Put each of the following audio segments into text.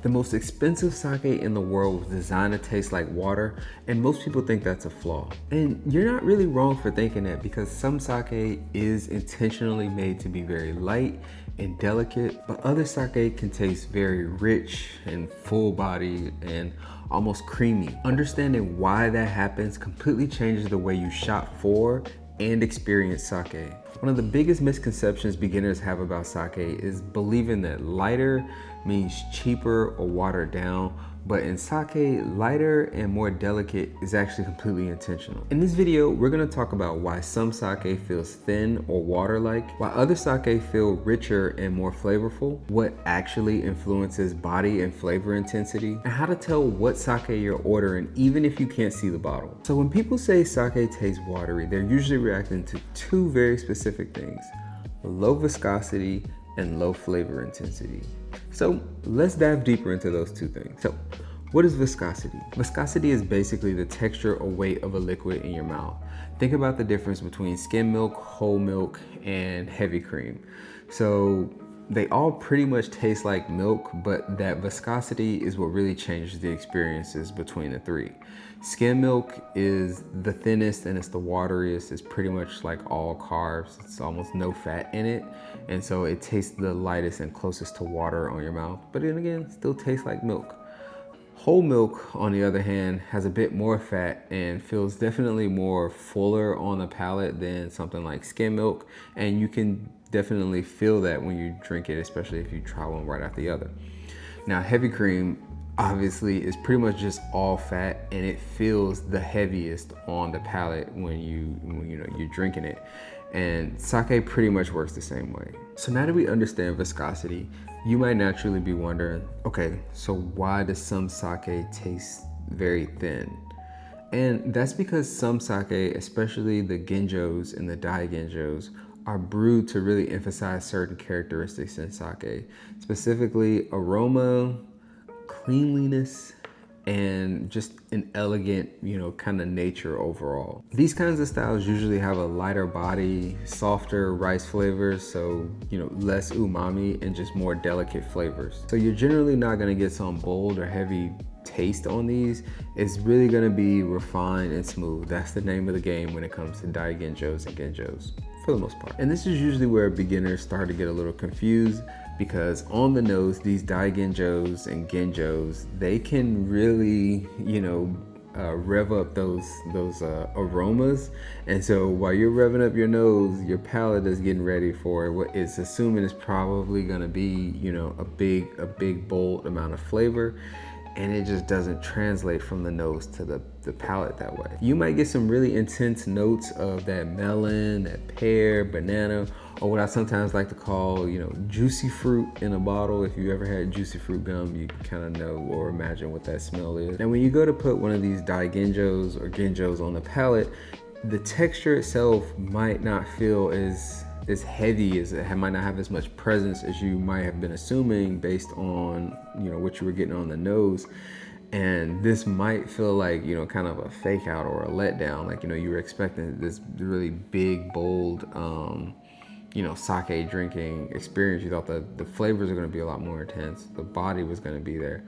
The most expensive sake in the world was designed to taste like water, and most people think that's a flaw. And you're not really wrong for thinking that, because some sake is intentionally made to be very light and delicate, but other sake can taste very rich and full-bodied and almost creamy. Understanding why that happens completely changes the way you shop for and experience sake. One of the biggest misconceptions beginners have about sake is believing that lighter means cheaper or watered down, but in sake, lighter and more delicate is actually completely intentional. In this video, we're gonna talk about why some sake feels thin or water-like, why other sake feel richer and more flavorful, what actually influences body and flavor intensity, and how to tell what sake you're ordering even if you can't see the bottle. So when people say sake tastes watery, they're usually reacting to two very specific things: low viscosity and low flavor intensity. So let's dive deeper into those two things. So what is viscosity? Viscosity is basically the texture or weight of a liquid in your mouth. Think about the difference between skim milk, whole milk, and heavy cream. So they all pretty much taste like milk, but that viscosity is what really changes the experiences between the three. Skim milk is the thinnest and it's the wateriest. It's pretty much like all carbs. It's almost no fat in it. And so it tastes the lightest and closest to water on your mouth, but then again, still tastes like milk. Whole milk, on the other hand, has a bit more fat and feels definitely more fuller on the palate than something like skim milk. And you can definitely feel that when you drink it, especially if you try one right after the other. Now, heavy cream obviously is pretty much just all fat, and it feels the heaviest on the palate when you're drinking it. And sake pretty much works the same way. So now that we understand viscosity, you might naturally be wondering, okay, so why does some sake taste very thin? And that's because some sake, especially the ginjos and the daiginjos, are brewed to really emphasize certain characteristics in sake, specifically aroma, cleanliness, and just an elegant, kind of nature overall. These kinds of styles usually have a lighter body, softer rice flavors, so, less umami and just more delicate flavors. So you're generally not gonna get some bold or heavy taste on these. It's really gonna be refined and smooth. That's the name of the game when it comes to daiginjos and ginjos, for the most part. And this is usually where beginners start to get a little confused, because on the nose, these daiginjos and ginjos, they can really, rev up those aromas. And so while you're revving up your nose, your palate is getting ready for what it's assuming is probably gonna be, a big bold amount of flavor. And it just doesn't translate from the nose to the palate that way. You might get some really intense notes of that melon, that pear, banana, or what I sometimes like to call, juicy fruit in a bottle. If you ever had juicy fruit gum, you kind of know or imagine what that smell is. And when you go to put one of these daiginjos or ginjos on the palate, the texture itself might not feel as heavy, as it might not have as much presence as you might have been assuming based on what you were getting on the nose. And this might feel like kind of a fake out or a letdown, like you were expecting this really big, bold sake drinking experience. You thought the flavors are going to be a lot more intense, the body was going to be there,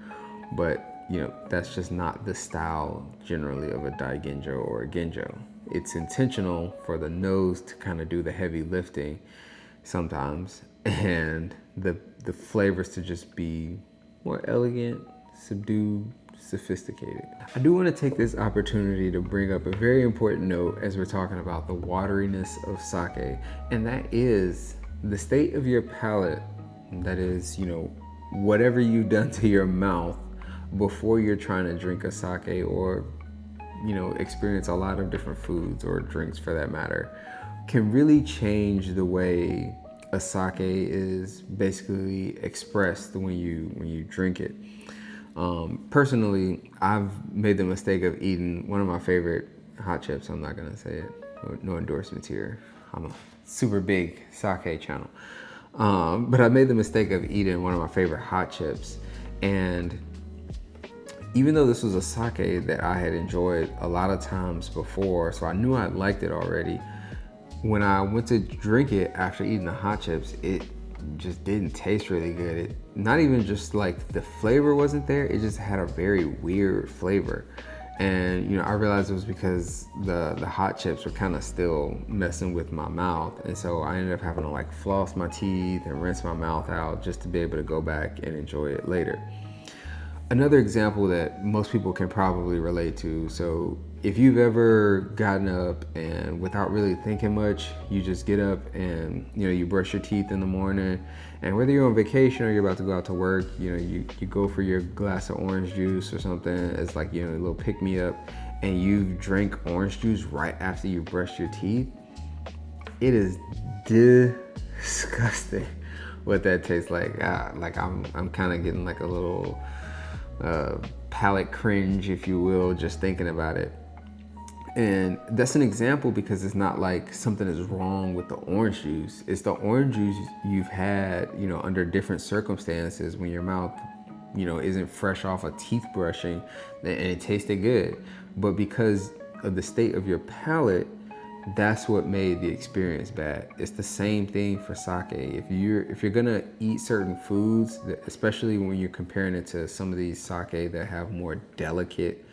but that's just not the style generally of a daiginjo or a ginjo. It's intentional for the nose to kind of do the heavy lifting sometimes, and the flavors to just be more elegant, subdued, sophisticated. I do want to take this opportunity to bring up a very important note as we're talking about the wateriness of sake, and that is the state of your palate. That is, whatever you've done to your mouth before you're trying to drink a sake or experience a lot of different foods or drinks for that matter, can really change the way a sake is basically expressed when you drink it. Personally, I've made the mistake of eating one of my favorite hot chips. I'm not gonna say it, no endorsements here. I'm a super big sake channel. But I made the mistake of eating one of my favorite hot chips, and even though this was a sake that I had enjoyed a lot of times before, so I knew I liked it already, when I went to drink it after eating the hot chips, it just didn't taste really good. Not even just like the flavor wasn't there, it just had a very weird flavor. And I realized it was because the hot chips were kind of still messing with my mouth, and so I ended up having to like floss my teeth and rinse my mouth out just to be able to go back and enjoy it later. Another example that most people can probably relate to, so if you've ever gotten up and without really thinking much, you just get up and you brush your teeth in the morning, and whether you're on vacation or you're about to go out to work, you go for your glass of orange juice or something as like a little pick-me-up, and you drink orange juice right after you brush your teeth. It is disgusting what that tastes like. I'm kind of getting like a little palate cringe, if you will, just thinking about it. And that's an example because it's not like something is wrong with the orange juice. It's the orange juice you've had, under different circumstances when your mouth, isn't fresh off of teeth brushing, and it tasted good. But because of the state of your palate, that's what made the experience bad. It's the same thing for sake. If you're gonna eat certain foods, especially when you're comparing it to some of these sake that have more delicate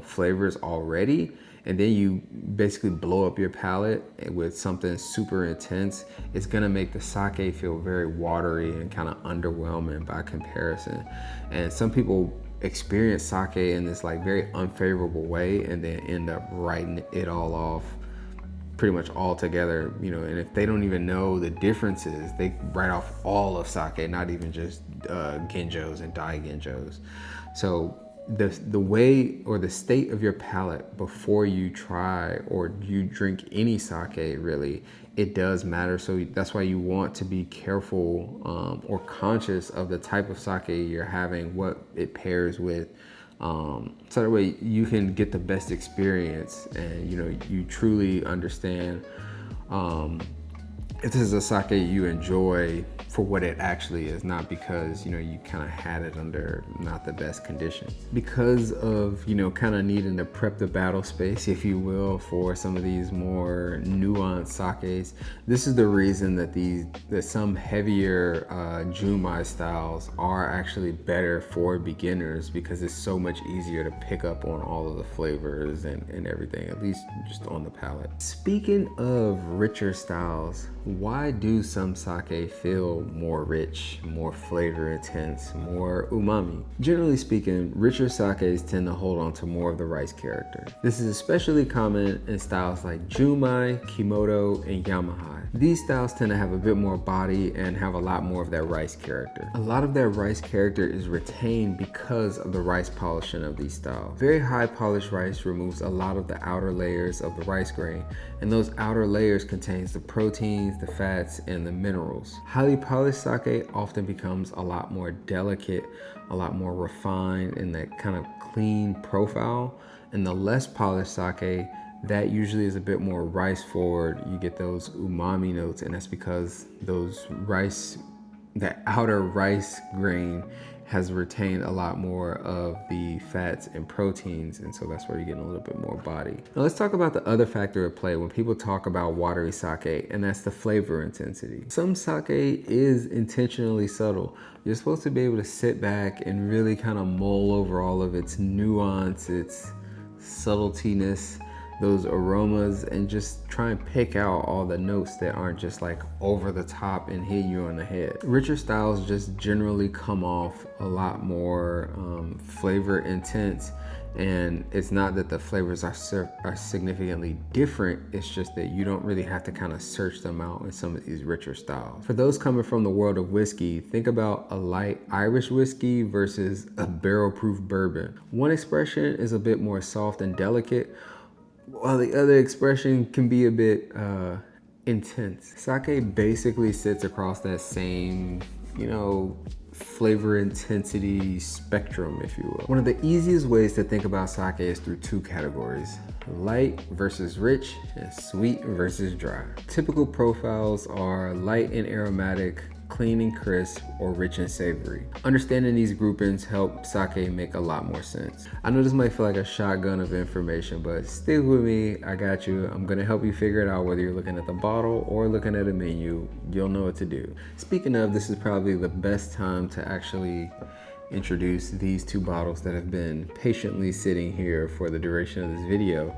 flavors already, and then you basically blow up your palate with something super intense, it's gonna make the sake feel very watery and kind of underwhelming by comparison. And some people experience sake in this like very unfavorable way and then end up writing it all off pretty much all together, and if they don't even know the differences, they write off all of sake, not even just ginjos and daiginjos. So the way or the state of your palate before you try or you drink any sake, really, it does matter. So that's why you want to be careful or conscious of the type of sake you're having, what it pairs with, so that way you can get the best experience, and you truly understand if this is a sake you enjoy for what it actually is, not because you kind of had it under not the best conditions. Because of kind of needing to prep the battle space, if you will, for some of these more nuanced sakes, this is the reason that some heavier Junmai styles are actually better for beginners, because it's so much easier to pick up on all of the flavors and everything, at least just on the palate. Speaking of richer styles, why do some sake feel more rich, more flavor intense, more umami? Generally speaking, richer sakes tend to hold on to more of the rice character. This is especially common in styles like Junmai, Kimoto, and Yamahai. These styles tend to have a bit more body and have a lot more of that rice character. A lot of that rice character is retained because of the rice polishing of these styles. Very high polished rice removes a lot of the outer layers of the rice grain, and those outer layers contains the proteins, the fats, and the minerals. Highly polished sake often becomes a lot more delicate, a lot more refined in that kind of clean profile, and the less polished sake, that usually is a bit more rice forward. You get those umami notes, and that's because that outer rice grain has retained a lot more of the fats and proteins, and so that's where you're getting a little bit more body. Now let's talk about the other factor at play when people talk about watery sake, and that's the flavor intensity. Some sake is intentionally subtle. You're supposed to be able to sit back and really kind of mull over all of its nuance, its subtletiness, those aromas, and just try and pick out all the notes that aren't just like over the top and hit you on the head. Richer styles just generally come off a lot more flavor intense, and it's not that the flavors are significantly different, it's just that you don't really have to kind of search them out in some of these richer styles. For those coming from the world of whiskey, think about a light Irish whiskey versus a barrel-proof bourbon. One expression is a bit more soft and delicate, while the other expression can be a bit intense. Sake basically sits across that same, flavor intensity spectrum, if you will. One of the easiest ways to think about sake is through two categories: light versus rich, and sweet versus dry. Typical profiles are light and aromatic, clean and crisp, or rich and savory. Understanding these groupings help sake make a lot more sense. I know this might feel like a shotgun of information, but stick with me, I got you. I'm gonna help you figure it out whether you're looking at the bottle or looking at a menu. You'll know what to do. Speaking of, this is probably the best time to actually introduce these two bottles that have been patiently sitting here for the duration of this video.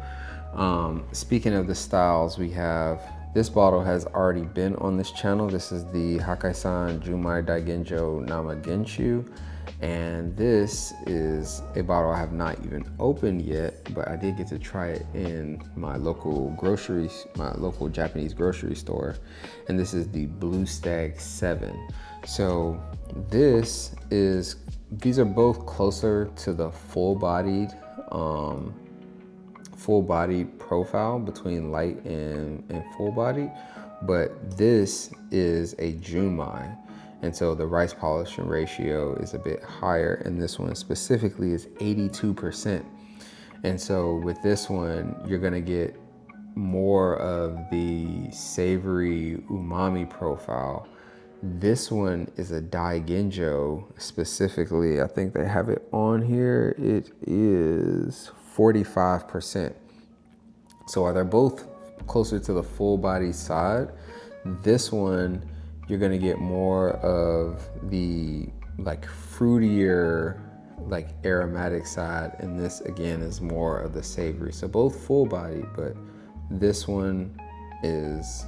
Speaking of the styles, we have, this bottle has already been on this channel. This is the Hakkaisan Junmai Daiginjo Namagenshu. And this is a bottle I have not even opened yet, but I did get to try it in my local Japanese grocery store. And this is the Blue Stag 7. So these are both closer to the full-bodied profile between light and full body, but this is a Junmai, and so the rice polishing ratio is a bit higher, and this one specifically is 82%. And so with this one, you're gonna get more of the savory umami profile. This one is a Daiginjo specifically. I think they have it on here. It is 45%. So while they're both closer to the full body side, this one, you're gonna get more of the like fruitier, like aromatic side. And this again is more of the savory. So both full body, but this one is,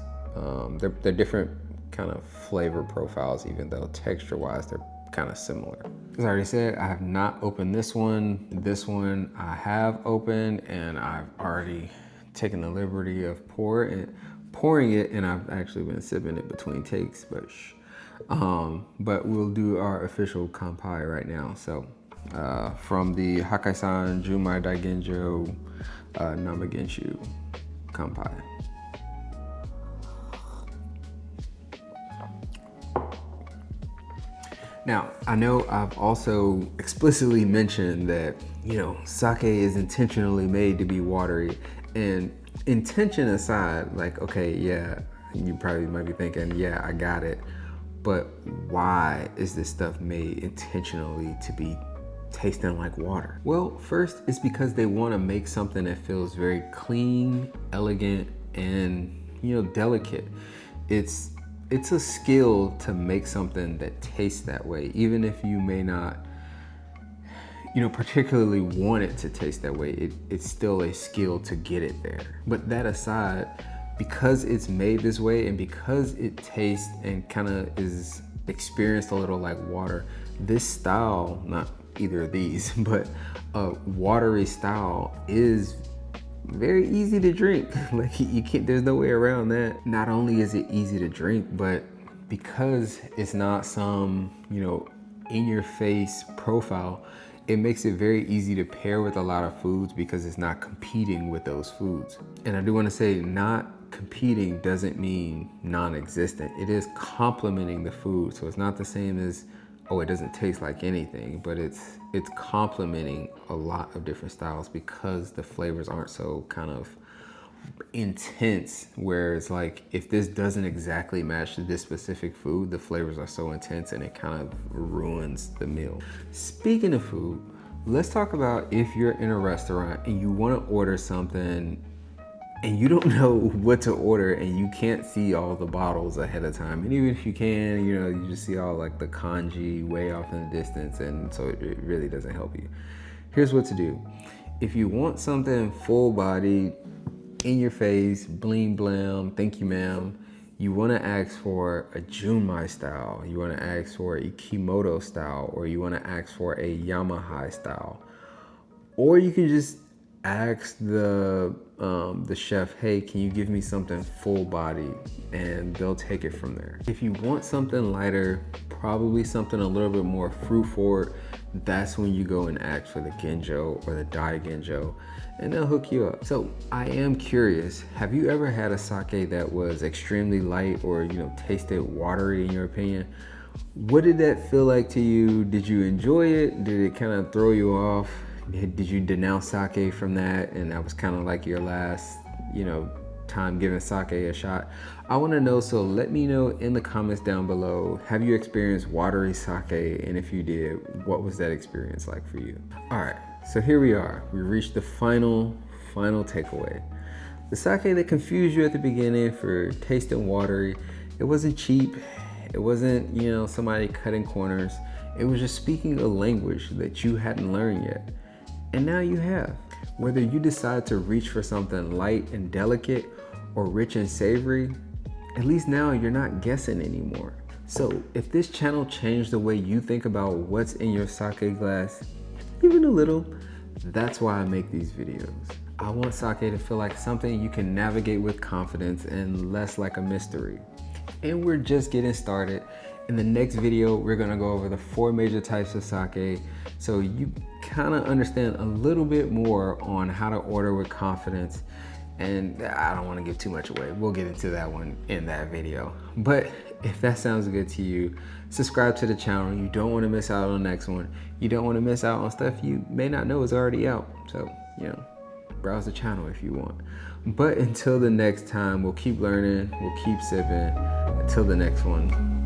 they're different kind of flavor profiles, even though texture wise, they're kind of similar. As I already said, I have not opened this one. This one I have opened, and I've already taken the liberty of pouring it, and I've actually been sipping it between takes, but we'll do our official kanpai right now. So from the Hakkaisan Junmai Daiginjo Namagenshu kanpai. Now, I know I've also explicitly mentioned that, sake is intentionally made to be watery. And intention aside, like, okay, yeah, you probably might be thinking, yeah, I got it. But why is this stuff made intentionally to be tasting like water? Well, first, it's because they want to make something that feels very clean, elegant, and, delicate. It's a skill to make something that tastes that way, even if you may not, particularly want it to taste that way. It's still a skill to get it there. But that aside, because it's made this way and because it tastes and kind of is experienced a little like water, this style, not either of these, but a watery style is very easy to drink. Like you can't, there's no way around that. Not only is it easy to drink, but because it's not some, in your face profile, it makes it very easy to pair with a lot of foods because it's not competing with those foods. And I do want to say, not competing doesn't mean non-existent. It is complementing the food. So it's not the same as, oh, it doesn't taste like anything, but it's complementing a lot of different styles because the flavors aren't so kind of intense, where it's like, if this doesn't exactly match this specific food, the flavors are so intense and it kind of ruins the meal. Speaking of food, let's talk about if you're in a restaurant and you want to order something and you don't know what to order and you can't see all the bottles ahead of time. And even if you can, you just see all like the kanji way off in the distance, and so it really doesn't help you. Here's what to do. If you want something full-bodied, in your face, bling blam, thank you ma'am, you want to ask for a Junmai style, you want to ask for a Kimoto style, or you want to ask for a Yamahai style. Or you can just ask the chef, hey, can you give me something full body? And they'll take it from there. If you want something lighter, probably something a little bit more fruit forward, that's when you go and ask for the Ginjo or the Daiginjo, and they'll hook you up. So I am curious, have you ever had a sake that was extremely light or, tasted watery in your opinion? What did that feel like to you? Did you enjoy it? Did it kind of throw you off? Did you denounce sake from that and that was kind of like your last, time giving sake a shot. I want to know, so let me know in the comments down below. Have you experienced watery sake? And if you did, what was that experience like for you? All right, so here we are. We reached the final takeaway. The sake that confused you at the beginning for tasting watery, it wasn't cheap. It wasn't, you know, somebody cutting corners. It was just speaking a language that you hadn't learned yet. And now you have. Whether you decide to reach for something light and delicate or rich and savory, at least now you're not guessing anymore. So if this channel changed the way you think about what's in your sake glass, even a little, that's why I make these videos. I want sake to feel like something you can navigate with confidence and less like a mystery. And we're just getting started. In the next video, we're gonna go over the 4 major types of sake, so you kind of understand a little bit more on how to order with confidence. And I don't want to give too much away. We'll get into that one in that video. But if that sounds good to you, subscribe to the channel. You don't want to miss out on the next one. You don't want to miss out on stuff you may not know is already out. So, you know, browse the channel if you want. But until the next time, we'll keep learning, we'll keep sipping. Until the next one.